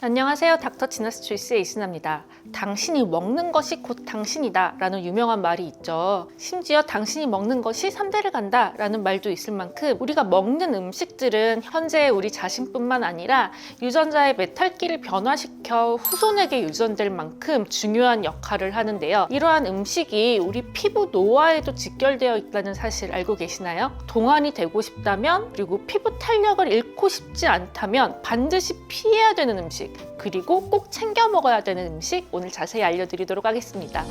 안녕하세요. 닥터 지너스 초이스의 이순아입니다. 당신이 먹는 것이 곧 당신이다 라는 유명한 말이 있죠. 심지어 당신이 먹는 것이 3대를 간다 라는 말도 있을 만큼 우리가 먹는 음식들은 현재의 우리 자신뿐만 아니라 유전자의 메탈기를 변화시켜 후손에게 유전될 만큼 중요한 역할을 하는데요. 이러한 음식이 우리 피부 노화에도 직결되어 있다는 사실 알고 계시나요? 동안이 되고 싶다면, 그리고 피부 탄력을 잃고 싶지 않다면 반드시 피해야 되는 음식, 그리고 꼭 챙겨 먹어야 되는 음식 오늘 자세히 알려드리도록 하겠습니다.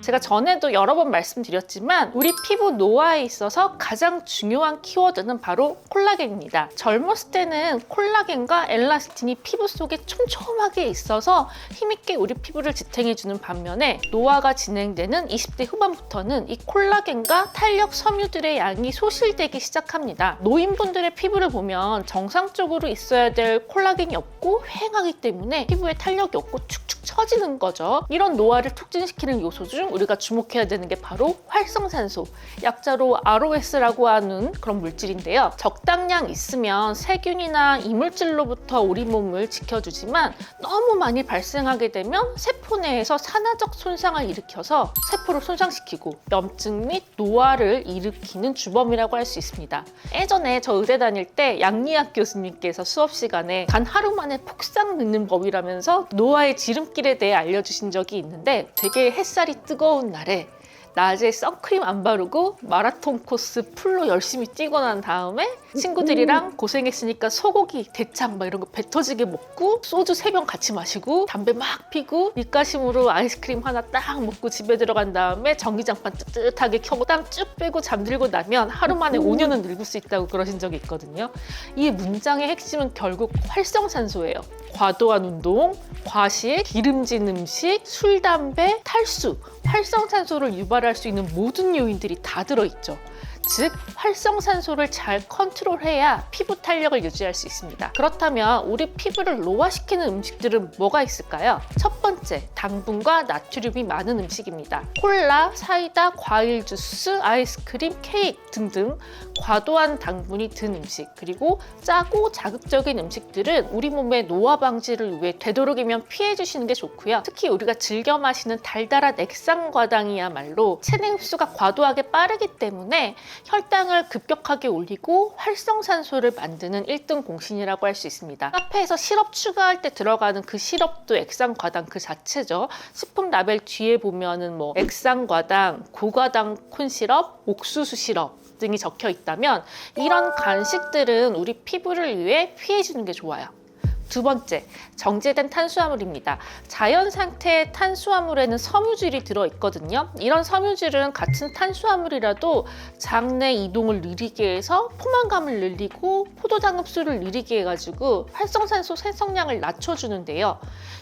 제가 전에도 여러 번 말씀드렸지만 우리 피부 노화에 있어서 가장 중요한 키워드는 바로 콜라겐입니다. 젊었을 때는 콜라겐과 엘라스틴이 피부 속에 촘촘하게 있어서 힘있게 우리 피부를 지탱해주는 반면에 노화가 진행되는 20대 후반부터는 이 콜라겐과 탄력 섬유들의 양이 소실되기 시작합니다. 노인분들의 피부를 보면 정상적으로 있어야 될 콜라겐이 없고 휑하기 때문에 피부에 탄력이 없고 축축 처지는 거죠. 이런 노화를 촉진시키는 요소 중 우리가 주목해야 되는 게 바로 활성산소, 약자로 ROS라고 하는 그런 물질인데요. 적당량 있으면 세균이나 이물질로부터 우리 몸을 지켜주지만 너무 많이 발생하게 되면 세포 내에서 산화적 손상을 일으켜서 세포를 손상시키고 염증 및 노화를 일으키는 주범이라고 할 수 있습니다. 예전에 저 의대 다닐 때 양리학 교수님께서 수업 시간에 단 하루 만에 폭삭 늙는 법이라면서 노화의 지름길에 대해 알려주신 적이 있는데, 되게 햇살이 뜨거운 날에 낮에 선크림 안 바르고 마라톤 코스 풀로 열심히 뛰고 난 다음에 친구들이랑 고생했으니까 소고기, 대창 막 이런 거 배 터지게 먹고 소주 3병 같이 마시고 담배 막 피고 입가심으로 아이스크림 하나 딱 먹고 집에 들어간 다음에 전기장판 뜨뜻하게 켜고 땀 쭉 빼고 잠들고 나면 하루 만에 5년은 늙을 수 있다고 그러신 적이 있거든요. 이 문장의 핵심은 결국 활성산소예요. 과도한 운동, 과식, 기름진 음식, 술, 담배, 탈수, 활성산소를 유발할 수 있는 모든 요인들이 다 들어있죠. 즉, 활성산소를 잘 컨트롤해야 피부 탄력을 유지할 수 있습니다. 그렇다면 우리 피부를 노화시키는 음식들은 뭐가 있을까요? 첫 번째, 당분과 나트륨이 많은 음식입니다. 콜라, 사이다, 과일 주스, 아이스크림, 케이크 등등 과도한 당분이 든 음식, 그리고 짜고 자극적인 음식들은 우리 몸의 노화 방지를 위해 되도록이면 피해 주시는 게 좋고요. 특히 우리가 즐겨 마시는 달달한 액상과당이야말로 체내 흡수가 과도하게 빠르기 때문에 혈당을 급격하게 올리고 활성산소를 만드는 1등 공신이라고 할 수 있습니다. 카페에서 시럽 추가할 때 들어가는 그 시럽도 액상과당 그 자체죠. 식품 라벨 뒤에 보면은 뭐 액상과당, 고과당 콘시럽, 옥수수 시럽 등이 적혀 있다면 이런 간식들은 우리 피부를 위해 피해주는 게 좋아요. 두 번째, 정제된 탄수화물입니다. 자연 상태의 탄수화물에는 섬유질이 들어있거든요. 이런 섬유질은 같은 탄수화물이라도 장내 이동을 느리게 해서 포만감을 늘리고 포도당 흡수를 느리게 해가지고 활성산소 생성량을 낮춰주는데요.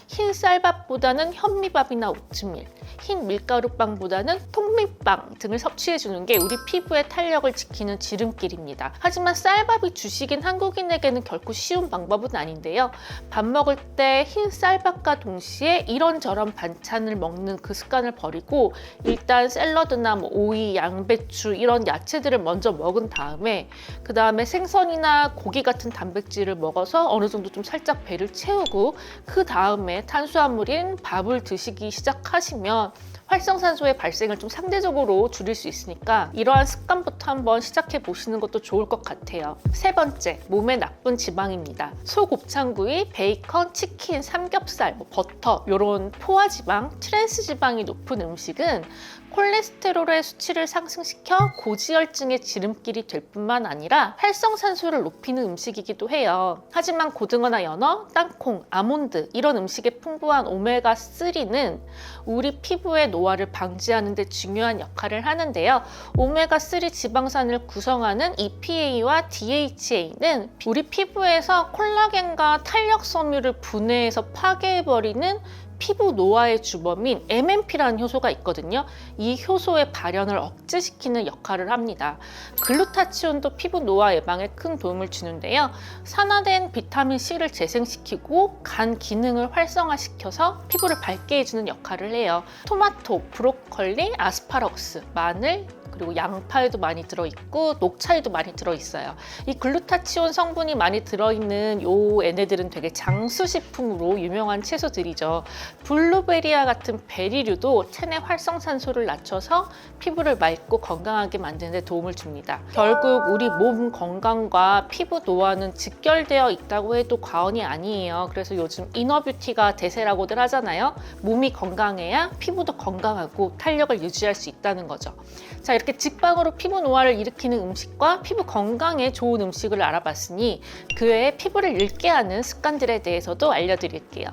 흰 쌀밥보다는 현미밥이나 오트밀, 흰 밀가루빵보다는 통밀빵 등을 섭취해주는 게 우리 피부의 탄력을 지키는 지름길입니다. 하지만 쌀밥이 주식인 한국인에게는 결코 쉬운 방법은 아닌데요. 밥 먹을 때 흰 쌀밥과 동시에 이런저런 반찬을 먹는 그 습관을 버리고 일단 샐러드나 뭐 오이, 양배추 이런 야채들을 먼저 먹은 다음에 그 다음에 생선이나 고기 같은 단백질을 먹어서 어느 정도 좀 살짝 배를 채우고 그 다음에 탄수화물인 밥을 드시기 시작하시면 활성산소의 발생을 좀 상대적으로 줄일 수 있으니까 이러한 습관부터 한번 시작해 보시는 것도 좋을 것 같아요. 세 번째, 몸에 나쁜 지방입니다. 소곱창구이, 베이컨, 치킨, 삼겹살, 버터 이런 포화지방, 트랜스지방이 높은 음식은 콜레스테롤의 수치를 상승시켜 고지혈증의 지름길이 될 뿐만 아니라 활성산소를 높이는 음식이기도 해요. 하지만 고등어나 연어, 땅콩, 아몬드 이런 음식에 풍부한 오메가3는 우리 피부의 노화를 방지하는 데 중요한 역할을 하는데요. 오메가3 지방산을 구성하는 EPA와 DHA는 우리 피부에서 콜라겐과 탄력 섬유를 분해해서 파괴해버리는 피부 노화의 주범인 MMP라는 효소가 있거든요. 이 효소의 발현을 억제시키는 역할을 합니다. 글루타치온도 피부 노화 예방에 큰 도움을 주는데요. 산화된 비타민 C를 재생시키고 간 기능을 활성화시켜서 피부를 밝게 해주는 역할을 해요. 토마토, 브로콜리, 아스파라거스, 마늘, 그리고 양파에도 많이 들어있고 녹차에도 많이 들어있어요. 이 글루타치온 성분이 많이 들어있는 요 얘네들은 되게 장수식품으로 유명한 채소들이죠. 블루베리와 같은 베리류도 체내 활성산소를 낮춰서 피부를 맑고 건강하게 만드는 데 도움을 줍니다. 결국 우리 몸 건강과 피부 노화는 직결되어 있다고 해도 과언이 아니에요. 그래서 요즘 이너뷰티가 대세라고들 하잖아요. 몸이 건강해야 피부도 건강하고 탄력을 유지할 수 있다는 거죠. 자, 이렇게 직방으로 피부 노화를 일으키는 음식과 피부 건강에 좋은 음식을 알아봤으니 그 외에 피부를 읽게 하는 습관들에 대해서도 알려드릴게요.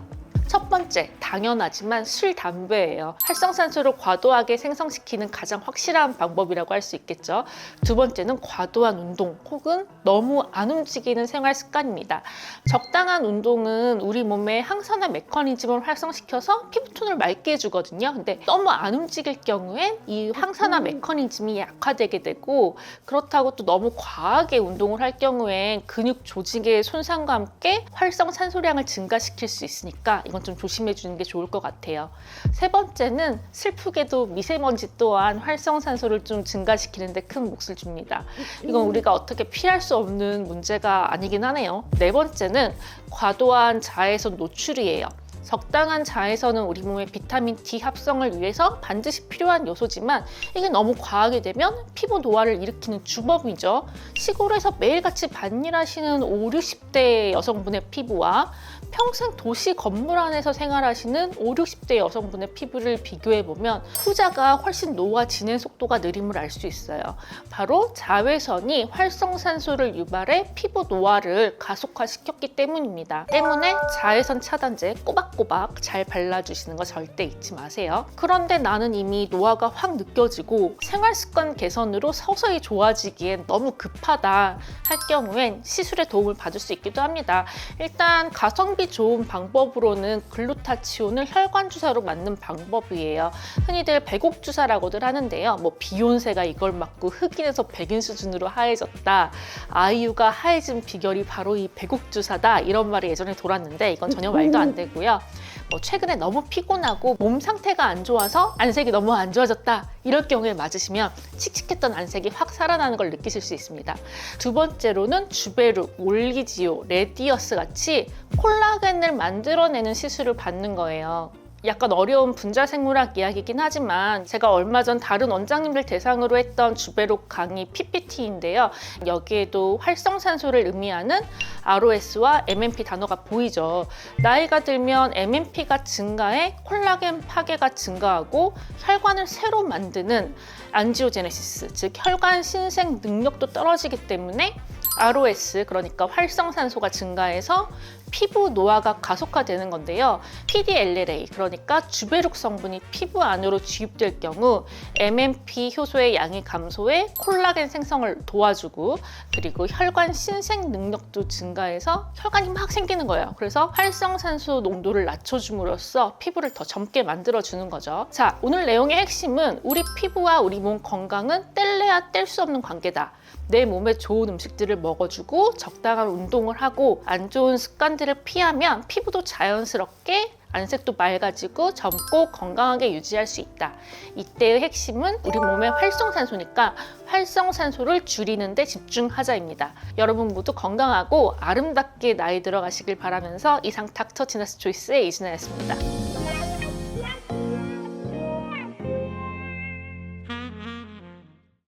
첫 번째, 당연하지만 술, 담배예요. 활성산소를 과도하게 생성시키는 가장 확실한 방법이라고 할 수 있겠죠. 두 번째는 과도한 운동 혹은 너무 안 움직이는 생활 습관입니다. 적당한 운동은 우리 몸의 항산화 메커니즘을 활성시켜서 피부톤을 맑게 해주거든요. 근데 너무 안 움직일 경우엔 이 항산화 메커니즘이 약화되게 되고, 그렇다고 또 너무 과하게 운동을 할 경우엔 근육 조직의 손상과 함께 활성산소량을 증가시킬 수 있으니까 이건 좀 조심해 주는 게 좋을 것 같아요. 세 번째는 슬프게도 미세먼지 또한 활성산소를 좀 증가시키는 데 큰 몫을 줍니다. 이건 우리가 어떻게 피할 수 없는 문제가 아니긴 하네요. 네 번째는 과도한 자외선 노출이에요. 적당한 자외선은 우리 몸의 비타민 D 합성을 위해서 반드시 필요한 요소지만 이게 너무 과하게 되면 피부 노화를 일으키는 주범이죠. 시골에서 매일같이 밭일하시는 5, 60대 여성분의 피부와 평생 도시 건물 안에서 생활하시는 5, 60대 여성분의 피부를 비교해보면 후자가 훨씬 노화 진행 속도가 느림을 알 수 있어요. 바로 자외선이 활성산소를 유발해 피부 노화를 가속화시켰기 때문입니다. 때문에 자외선 차단제 꼬박꼬박 잘 발라주시는 거 절대 잊지 마세요. 그런데 나는 이미 노화가 확 느껴지고 생활습관 개선으로 서서히 좋아지기엔 너무 급하다 할 경우엔 시술의 도움을 받을 수 있기도 합니다. 일단 가성비 좋은 방법으로는 글루타치온을 혈관 주사로 맞는 방법이에요. 흔히들 백옥 주사라고들 하는데요. 뭐 비욘세가 이걸 맞고 흑인에서 백인 수준으로 하얘졌다. 아이유가 하얘진 비결이 바로 이 백옥 주사다. 이런 말이 예전에 돌았는데 이건 전혀 말도 안 되고요. 최근에 너무 피곤하고 몸 상태가 안 좋아서 안색이 너무 안 좋아졌다. 이럴 경우에 맞으시면 칙칙했던 안색이 확 살아나는 걸 느끼실 수 있습니다. 두 번째로는 주베룩, 올기지오, 레디어스 같이 콜라겐을 만들어내는 시술을 받는 거예요. 약간 어려운 분자생물학 이야기이긴 하지만 제가 얼마 전 다른 원장님들 대상으로 했던 주베룩 강의 PPT인데요. 여기에도 활성산소를 의미하는 ROS와 MMP 단어가 보이죠. 나이가 들면 MMP가 증가해 콜라겐 파괴가 증가하고 혈관을 새로 만드는 안지오제네시스, 즉 혈관 신생 능력도 떨어지기 때문에 ROS, 그러니까 활성산소가 증가해서 피부 노화가 가속화되는 건데요. PDLLA, 그러니까 주베룩 성분이 피부 안으로 주입될 경우 MMP 효소의 양이 감소해 콜라겐 생성을 도와주고, 그리고 혈관 신생 능력도 증가해서 혈관이 막 생기는 거예요. 그래서 활성산소 농도를 낮춰줌으로써 피부를 더 젊게 만들어주는 거죠. 자, 오늘 내용의 핵심은 우리 피부와 우리 몸 건강은 뗄래야 뗄 수 없는 관계다. 내 몸에 좋은 음식들을 먹어주고 적당한 운동을 하고 안 좋은 습관들을 피하면 피부도 자연스럽게 안색도 맑아지고 젊고 건강하게 유지할 수 있다. 이때의 핵심은 우리 몸의 활성산소니까 활성산소를 줄이는 데 집중하자입니다. 여러분 모두 건강하고 아름답게 나이 들어가시길 바라면서 이상 닥터 지너스 초이스의 이진아였습니다.